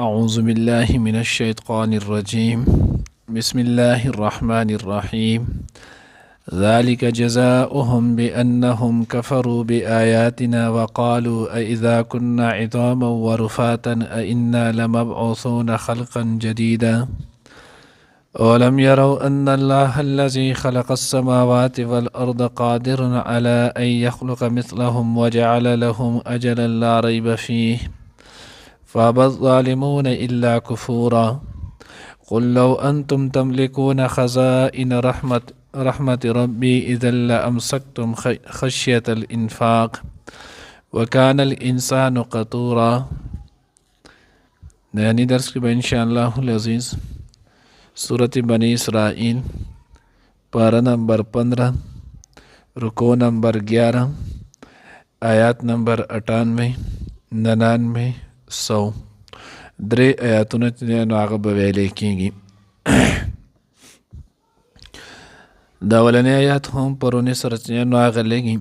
أعوذ بالله من الشيطان الرجيم بسم الله الرحمن الرحيم ذلك جزاؤهم بأنهم كفروا بآياتنا وقالوا أإذا كنا عظاما ورفاتا أإنا لمبعوثون خلقا جديدا ولم يروا أن الله الذي خلق السماوات والأرض قادر على أن يخلق مثلهم وجعل لهم أجلا لا ريب فيه فأبى الظالمون إلا كفورا قل لو أنتم تملكون خزائن رحمة ربي إذا لأمسكتم خشية الإنفاق وكان الإنسان قتورا. نانی درس کی إن شاء الله العزیز سورة بنی اسرائیل پارہ نمبر 15 رکوع نمبر 11 آیات نمبر 98 99 100 درې آیاتونه چې نو هغه به ویلې کېږي. دا اولنی آیات هم پرونی سره چې نو هغه لګي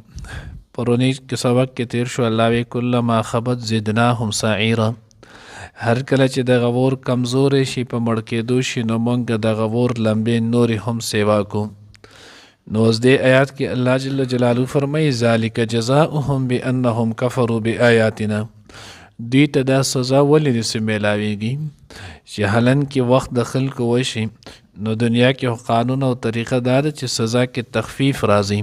پرونی کې سبق کې تیر شو. الله وی کلما خبت زدناهم سعیرا، هر کله چې د غور کمزورې شي په مړ کېدو شي نو موږ د غور لمبې نورې هم سیوا کو. نو اوس دې آیات کې الله جل جلاله فرمایي ذالک جزاؤهم بانهم کفروا بآیاتنا، دوی ته دا سزا ولې داسې میلاویږي چې حالن کې وخت د خلکو وشي نو دنیا کې قانون او طریقه دا ده چې سزا کې تخفیف راځي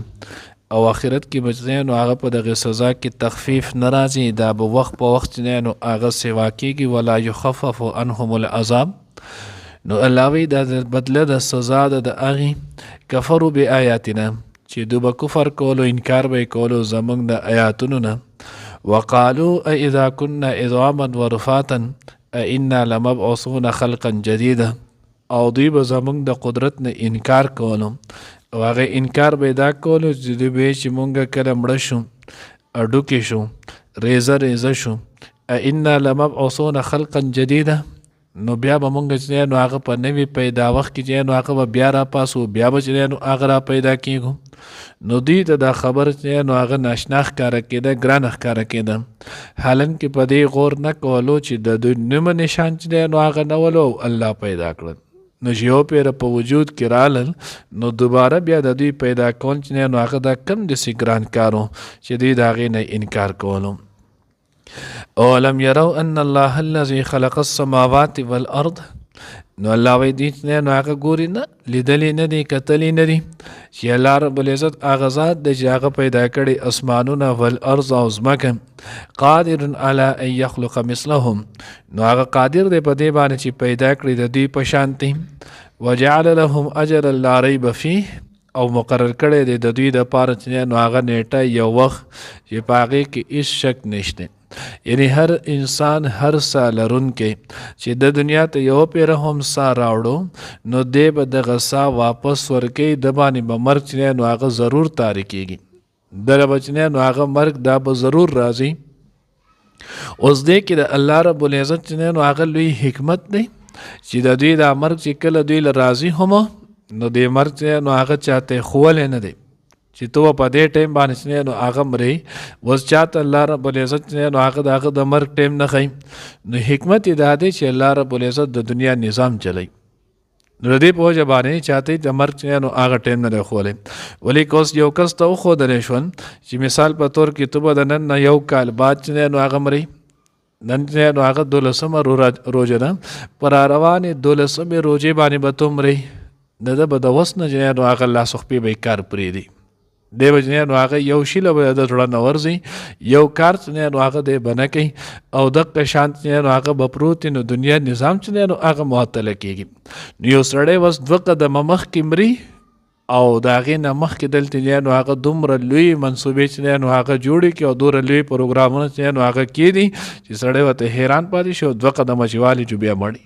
او آخرت کې بچ نو هغه په دغه سزا کې تخفیف نه راځي، دا به وخت په وخت نو هغه سوا کېږي ولا یخفف عنهم العذاب. نو الله وی دا بدله د سزا د هغې کفروا بآیاتنا چې دوی به کفر کولو انکار به کولو زموږ د آیاتونو نه. وقالوا اذا كنا عظاما ورفاتا ائنا لمبعوثون خلقا جديدا، او دوی به زموږ د قدرت نه انکار کولو او هغه انکار به دا کولو چې دوی به چې مونږ کله مړه شو اډوکې شو ریزه شو ائنا لمبعوثون خلقا جديدا، نو بیا به مونږ چې نو هغه په نوي پیدا وخت کې چې نو هغه به بیا را پاسو بیا به چې نو هغه را پیدا کېږو. نو دوی ته دا خبر چې نو هغه ناشنا ښکاره کېده ګرانه ښکاره کېده، حالن کې په دې غور نه کولو چې د دوی نیمه نشان چې نو هغه نه ولو الله پیدا کړل. نو چې یو پیره په وجود کې رالل نو دوباره بیا د دوی پیدا کول چې نو هغه دا کم داسې ګران کارو چې دوی د هغې نه انکار کولو. اولم یروا ان الله الذي خلق السماوات والارض، نو الله وی دی نو هغه ګوري نه لیدلی نه دی کتلی نه دی چې الله رب العزت هغه ذات دی چې هغه پیدا کړي اسمانونه والارض او ځمکه قادر علی ان یخلق مثلهم، نو هغه قادر دی په دې باندې چې پیدا کړي د دوی په شانتي. وجعل لهم اجرا لا ریب فیه، او مقرر کړی دی د دوی دپاره چې نو هغه نیټه یو وخت چې په هغې کې هېڅ شک نشته. یعنی هر انسان هر سا لرونکی چې د دنیا ته یو پیره هم سا راوړو نو دی به دغه سا واپس ورکوي، د باندې به مرګ چې نو هغه ضرور طاري کېږي، دله به چې نو هغه مرګ دا به ضرور راځي. اوس دی کې د الله رب العزت چې نو هغه لوی حکمت دی چې د دوی دا مرګ چې کله دوی له راځي هم نو د مرګ چې نو هغه چاته ښولی نه دی چې تو په دې ټیم باندې نو هغه مرې اوس چاته الله رب العزت نو هغه د هغه د مرګ ټیم نه ښایي. نو حکمت یې دا دی چې الله رب العزت د دنیا نظام چلی، نو د دې په وجه باندې چاته د مرګ نو هغه ټیم نه دی ښولی. ولې که اوس یو کس ته وښودلی شول چې مثال په طور کې تو به د نن نه یو کال بعد نو هغه مرې، نن نو هغه 12مه روژه ده په را روانې 12مې روژې باندې به تو مرې، د ده به د وس نه نو هغه لاس خپې به یې کار پرېږدي، دی به نو هغه یو شیله به د زړه نه ورځي، یو کار چې نو هغه دی به نه کوي او دغه شان چې نو هغه به پروت نو دنیا نظام چې نو هغه معطله کېږي. نو یو سړی اوس 2 قدمه مخکې مري او د هغې نه مخکې دلته نو هغه دومره لوی منصوبې چې نو هغه جوړې کړي او دومره لوی پروګرامونه چې نو هغه کېدي چې سړی ورته حیران پاتې شي او 2 قدمه چې والي جو بیا مړي.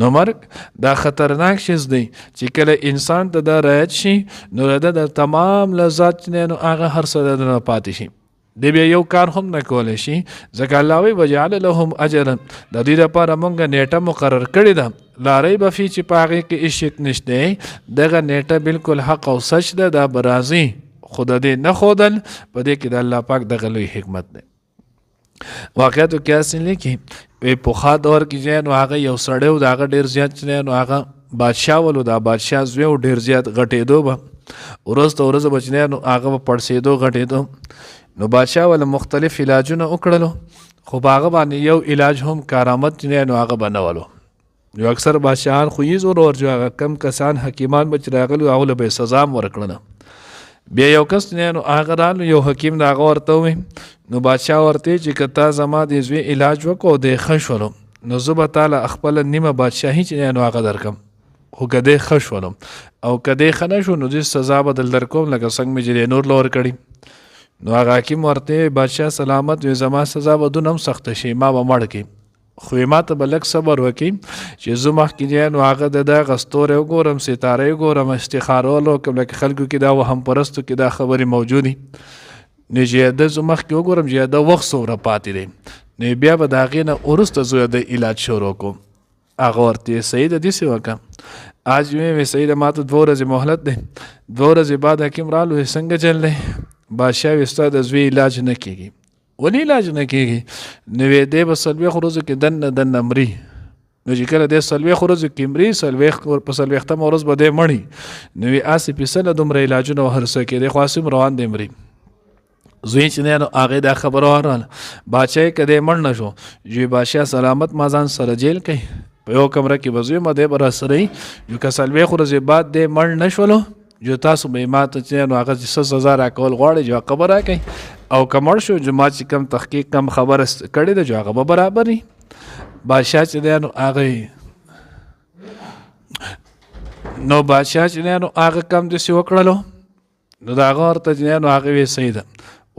نو مرګ دا خطرناک شیز دی چې کله انسان ته دا رایت شي نو د تمام لذات نو هغه هر څه د نه پاتې شي، دی بیا یو کار هم نه کولی شي. ځکه الله وی وجعل لهم اجرا، د دوی دپاره مونږ نیټه مقرر کړې ده لا ریب فی چې په هغې کې هېڅ شک نشته، دغه نیټه بالکل حق او سچ ده، دا به راځي خو د دې نه ښودل په دې کې د الله پاک دغه لوی حکمت دی. واقعیتو کې اصل لیکي پخوا دور کې چې نو هغه یو سړی و د هغه ډېر زیات چې نو هغه بادشاه ولو دا بادشاه زوی و ډېر زیات غټېدو به ورځ ته ورځ به نو هغه به پړسېدو غټېدو نو بادشاه ول مختلف علاجونه وکړلو خو په هغه باندې یو علاج هم کارآمد چې نو هغه به نه ولو جو اکثر بادشاهان خو یې زور ور جو هغه کم کسان حکیمان به چې راغلي هغو له به یې سزا هم ورکړله بیا یو کس نو هغه رالو یو حکیم د هغه ورته ووایي نو بادشاه ورته چې که تا زما د زوی علاج وکړو دی ښه شولو نو زه به تاله خپله نیمه بادشاهي چې نو هغه درکم خو که دی ښه شولم او که دی ښه نه شو نو دې سزا به دل درکوم لکه څنګه مې چې نور له ورکړي نو هغه حکیم ورته بادشاه سلامت وي زما سزا به دونه هم سخته شي ما به مړ کړي خو ما ته به لږ صبر وکړي چې زه مخکې دی نو هغه د دغه ستوري وګورم ستارې وګورم استخاره وکړم لکه خلکو کې دا وهم پرستو کې دا خبرې موجودې نو چې د زه مخکې وګورم چې د وخت څومره پاتې دی نو بیا به د هغې نه وروسته زه د علاج شروع کوم هغه ورته سیده داسې وکړه آج مې سیده ما ته 2 ورځې مهلت دی 2 ورځې بعد حکیم رالو څنګه چل دی بادشاه وي ستا د زوی علاج نه کېږي ولې علاج نه کېږي نو وی دی به 40 ورځو کې دننه مري نو چې کله دی 40 ورځو کې مري 40 په 40مه ورځ به دی مړي نو وی هسې پیسه دومره علاجونه هر څه کېدی خو هسې روان دی مري زوی چې دی نو هغې دا خبره ورغله بادشاه که دی مړ نه شو چې بادشاه سلامت ما ځان سره جیل کوي په یو کمره کې به زوی ما دی به راسره وي جو که 40 ورځې بعد دی مړ نه شولو جو تاسو به ما ته چې نو هغه څه سزا راکول غواړي جو خبر راکړئ او که مړ شو جو ما چې کم تحقیق کم خبره کړې ده جو هغه به برابر وي بادشاه چې دی نو هغه نو بادشاه چې دی نو هغه کم داسې وکړلو نو د هغه ورته چې دی نو هغه ویې صحیح ده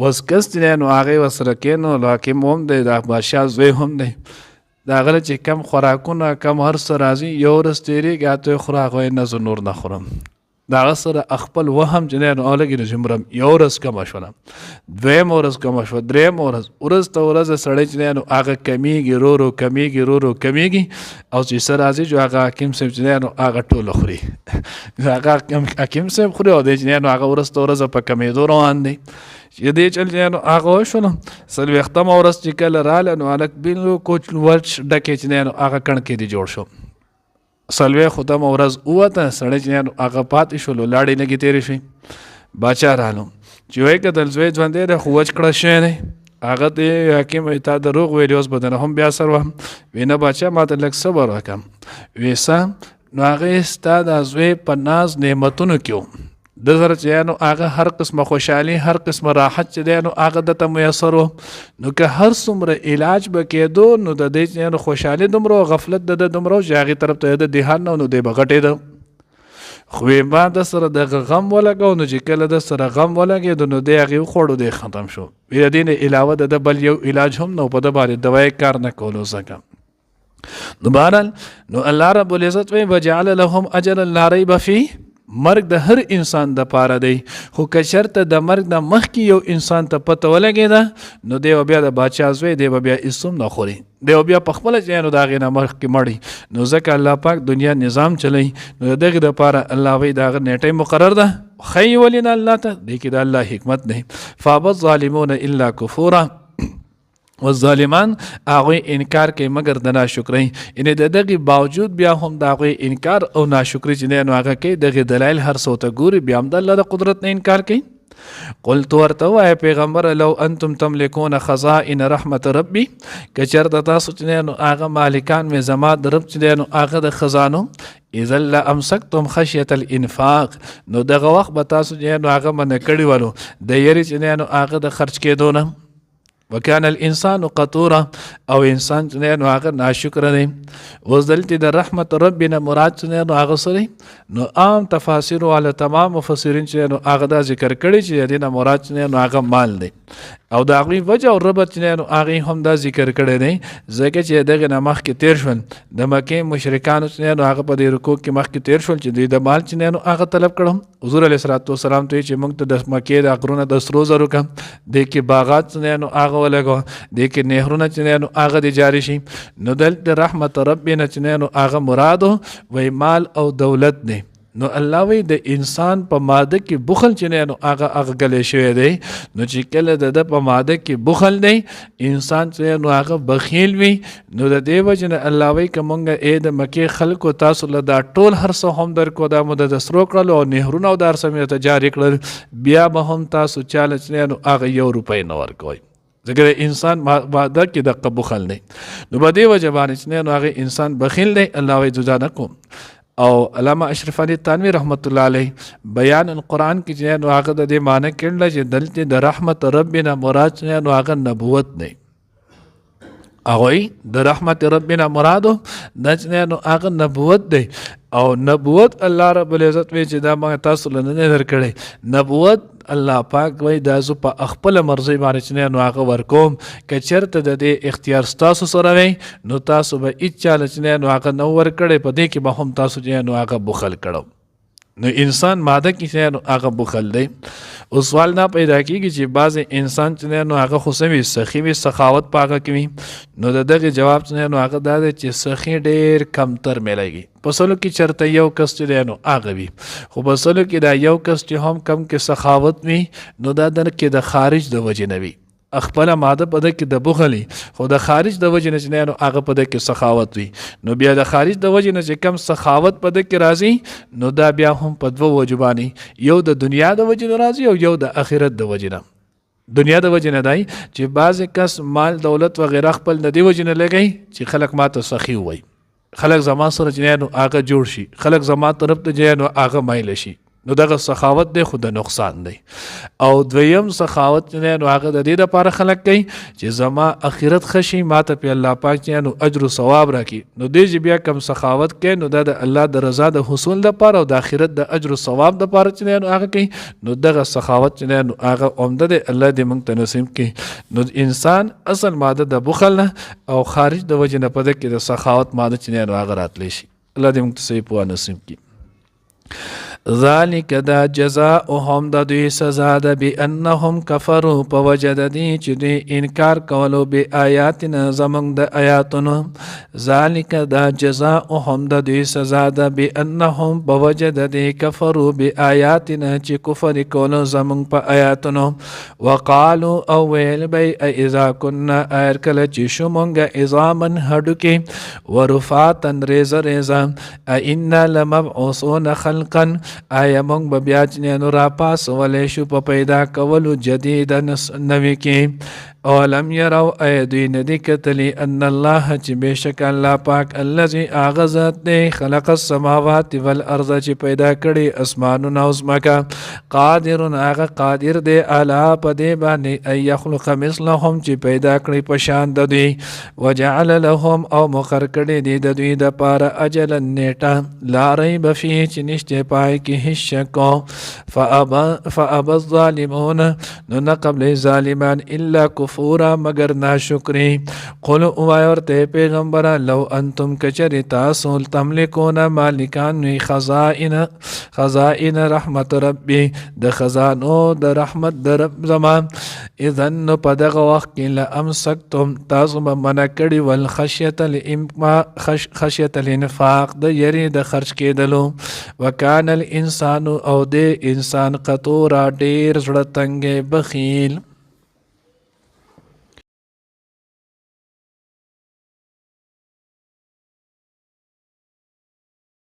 اوس کس چې دی نو هغې ورسره کېنو حاکم هم دی د بادشاه زوی هم دی د هغه چې کم خوراکونه کم هر څه راځي یو ورځ تېرېږي هته یې خورو هغه یې نه زه نور نه خورم د هغه سره خپل وهم چې دی نو لږې نه چې مرم یو ورځ کمه شوله 2م ورځ کمه شوه 3م ورځ ته ورځ سړی چې دی نو هغه کمیږي رو رو کمیږي رو رو کمیږي او چې څه راځي چې هغه حکیم صاحب چې دی نو هغه ټوله خوري هغه حکیم صاحب خوري او دی چې دی نو هغه ورځ ته ورځ په کمیدو روان دی چې دې چل چې نو هغه وشوله 40مه ورځ چې کله راله نو هلک بالکل ورچ ډکې چې دی نو هغه کڼکې دې جوړ شو 40مه ورځ ووته سړی چې هغه پاتې شولو لاړې لږې تېرې شوې باچا رالو چې وایي کتل زوی ژوندی دی خو وچ کړه شوی دی هغه ته حکیم تا دروغ ویلي اوس به دنه هم بیا سر وهم وی نه باچا ما ته لږ صبر وکړم وی څه نو هغې ستا د زوی په ناز نعمتونو کې و د سره چې نو هغه هر قسمه خوشحالي هر قسمه راحت چې دی نو هغه دته میسر و نو که هر څومره علاج به کېدو نو د دې چې نو خوشحالي دومره غفلت د دومره چې هغې طرف ته د دهان نه نو دی به غټېده خو ما د سره دغه غم ولګو نو چې کله د سره غم ولګېدو نو دی هغې وخوړو دی ختم شو د دې نه علاوه د بل یو علاج هم نو په د باندې دوای کار نه کولو ځکه نو بهرحال نو الله رب العزت وایي وجعل لهم اجرا لا ریب فیه مرګ د هر انسان د پاره دی خو که چېرته د مرګ نه مخکې یو انسان ته پته ولګېده نو دی بیا د باچا زوی دی بیا هېڅ هم نه خوري دی بیا په خپله چې نو د هغې نه مخکې مړی نو ځکه الله پاک دنیا نظام چلی نو د دغې دپاره الله وایي د هغه نیټۍ مقرر ده ښایي ولې نه الله ته دی کې د الله حکمت دی فابى الظالمون الا کفورا والظالمان هغوی انکار کوي مګر د ناشکرۍ یعنې د دغې باوجود بیا هم د هغوی انکار او ناشکري چې دی نو هغه کوي دغې دلایل هر څه ته ګوري بیا هم د الله د قدرت نه انکار کوي قل تو ورته ووایه پیغمبره لو انتم تملکون خزائن رحمت ربي که چېرته تاسو چې دی نو هغه مالکان مې زما د رب چې دی نو هغه د خزانو اذا لامسکتم خشیة الانفاق نو دغه وخت به تاسو چې دی نو هغه منع کړي ولو د یرې چې دی نو هغه د خرچ کېدو نه وکان الانسان قطورا او انسان چې نو هغه ناشکره دی اوس دلته د رحمت ربنا مراد چې نو هغه سره نو عام تفاسیر او تمام مفسرین چې نو هغه دا ذکر کړي چې د مراد چې نو هغه مال دی او د هغوی وجه او ربط چې نو هغې هم دا ذکر کړی دی ځکه چې دغې نه مخکې تېر شول د مکې مشرکانو چې نو هغه په دې رکوع کې مخکې تېر شول چې دوی د مال چې نو هغه طلب کړم حضور علیه الصلاة والسلام ته چې موږ ته د مکې د غرونه د سرو زرو کم دې کې باغات چې نو هغه ولګوه دې کې نهرونه چې نو هغه د جاري شي نو دلته رحمت ربنا چې نو هغه مرادو وی مال او دولت دی نو الله وی د انسان په ماده کې بخل چې نه نو هغه غلې شوی دی. نو چې کله د په ماده کې بخل دی انسان چې نو هغه بخیل وي. نو د دې وجه نه الله وی کومګه اې د مکه خلکو تاسو له دا ټول هر څه هم درکو دا مو د سرو کړل او نهرونه او دار سمې ته جاری کړل بیا به هم تاسو چاله چې نو هغه ₹1 نه ورکوي ځکه انسان ماده کې د بخل نه. نو په دې وجه باندې چې نو هغه انسان بخیل دی الله وی جزا نه کوم. او علامه اشرف علي تنوي رحمت الله علیه بیان القرآن کې چې نو هغه د دې معنی کړل چې دلته د رحمت ربنا مراد چې نو هغه نبوت نه هغه د رحمت ربنا مرادو د چې نو هغه نبوت دی. او نبوت الله رب العزت وی چې دا ما تاسو له نه درکړي نبوت الله پاک وی دا زو په خپل مرزي باندې چې نو هغه ورکوم که چرته د دې اختیار تاسو سره وي نو تاسو به اچاله چې نو هغه نو ورکړي په دې کې به هم تاسو چې نو هغه بخل کړو. نو انسان ماده کې چې نو هغه بخل دی. او سوال نه پیدا کیږي چې بعض انسان چې نو هغه خوشوي سخي وي سخاوت پاګه کوي. نو دغه جواب چې نو هغه دا دی چې سخي ډیر کمتر ملایږي. پسلو کې چرته یو کس چې نو هغه وي خو پسلو کې دا یو کس چې هم کم کې سخاوت وي نو دا د کې د خارج د وجه نه وي خپل ماده په د کې د بخلي خو د خارج د وجه نه چې نو هغه په د کې سخاوت وي. نو بیا د خارج د وجه نه چې کم سخاوت په د کې راځي نو دا بیا هم په دوه وجبانی یو د دنیا د وجه نه راځي او یو د آخرت د وجه نه. دنیا د وجه نه دی چې بعض کس مال دولت وغیرہ خپل د دې وجه نه لګي چې خلک ماته سخی وي خلک زما سره چې نو هغه جوړ شي خلک زما طرف ته چې نو هغه مایل شي. نو دغه سخاوت دی خو د نقصان دی. او دویم سخاوت نه نو هغه د دې لپاره خلق کوي چې زما اخرت خشي ماته په الله پاک چې نو اجر او ثواب راکړي. نو دې چې بیا کم سخاوت کوي نو د الله د رضا د حصول لپاره او د اخرت د اجر او ثواب لپاره چې نو هغه کوي. نو دغه سخاوت چې نو هغه عمده دی الله دې موږ ته نصیب کړي. نو انسان اصل ماده د بخل نه او خارج د وجه نه پد کې د سخاوت ماده چې نو هغه راتلی شي. الله دې موږ ته صحیح په نصیب کړي. ذالک دا جزاؤهم د دوی سزا ده بانهم کفروا په وجه د دې چې دوی انکار کولو به آیاتنا زمونږ د آیاتونو. ذالک دا جزاؤهم د دوی سزا ده بانهم په وجه د دې کفروا به آیاتنا چې کفر کولو زمونږ په آیاتونو. وقالو او ویل به اذا كنا ایر کله چې شو مونږ عظاما هډوکې ورفاتن ریزه ریزه ائنا لمبعوثون خلقا آیا مونږ به بیا چې نو را پاس ولی شو په پیدا کولو جدید نوی کې. اولم يروا اي دوی ندی کتلی ان الله چې بشک الله پاک الذي اغذت دی خلق السماوات والارض چې پیدا کړي اسمانونه او زمکه قادر هغه قادر دی الا پدې باندې اي يخلق مثلهم چې پیدا کړي په شان د دوی وجعل لهم او مقر کړي دی د دوی د پاره اجل نیټه لا ريب فيه چې نشته پای کې هیڅ شک فابى الظالمون نو نه قبل ظالمان الا کفورا مگر ناشکری. قل اوای ورته پیغمبر لو انتم کچری تاسو تملکون مالکان وی خزائن رحمت ربی د خزانو د رحمت د رب زمان اذن په دغه وخت کې لامسکتم تاسو به منع کړي ول خشیت الانفاق د یری د خرج کېدلو وکانه الانسان او د انسان قطورا ډیر زړه تنګ بخیل.